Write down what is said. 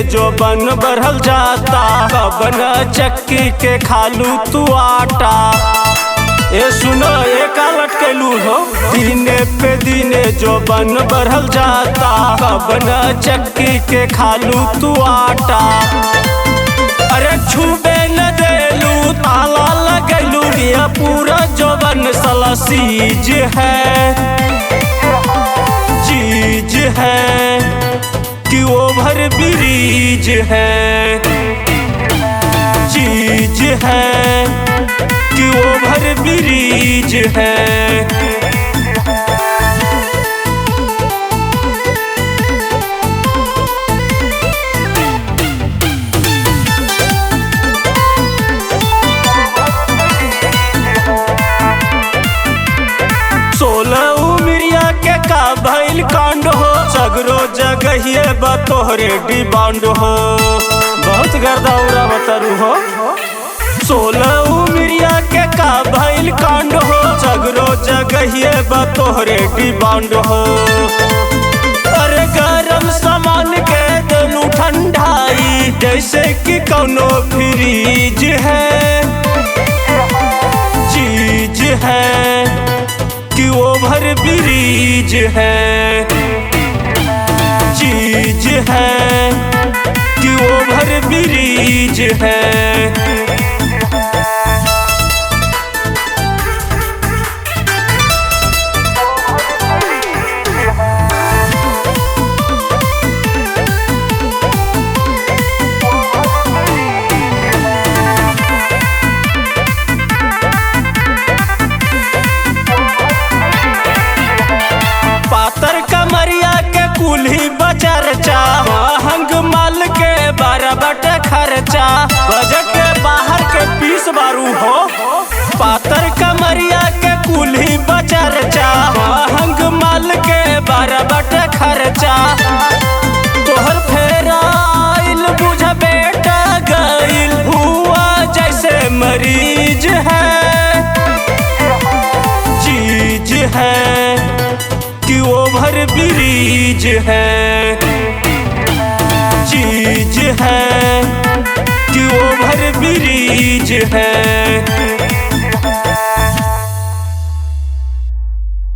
जो बन बढ़ल जाता, कबन चक्की के खालू तू आटा। ए सुनो एक लटकेलू हो, दिने पे दिने जो बन बढ़ल जाता, कबन चक्की के खालू तू आटा। अरे छुबे न देलू ताला लगेलू, ये पूरा जोबन साला सीज है, चीज है कि ओवर ब्रिज है, चीज है कि ओवर ब्रिज है। भइल कांड हो सगरो जगहिए बतोहरे डिमांड हो, बहुत गर्दा उड़ा बतारू हो। 16 उमरिया के का भइल कांड हो, सगरो जगहिए बतोहरे डिमांड हो। अरे गरम सामान के देलू ठंडाई, जैसे कि कौनो फ्रीज है, चीज है कि ओवर ब्रिज है, चीज है कि ओवर ब्रिज है। कुल्ही बचरचा महंग माल के बराबर खर्चा, बजट के बाहर के पीस बारू हो। पातर कमरिया के कुल्ही बचरचा महंग माल के बराबर खर्चा। तोहर फेराइल बुझ बेटा गइल हुआ जैसे मरीज है, चीज है कि ओवर ब्रिज है, चीज है कि ओवर ब्रिज है।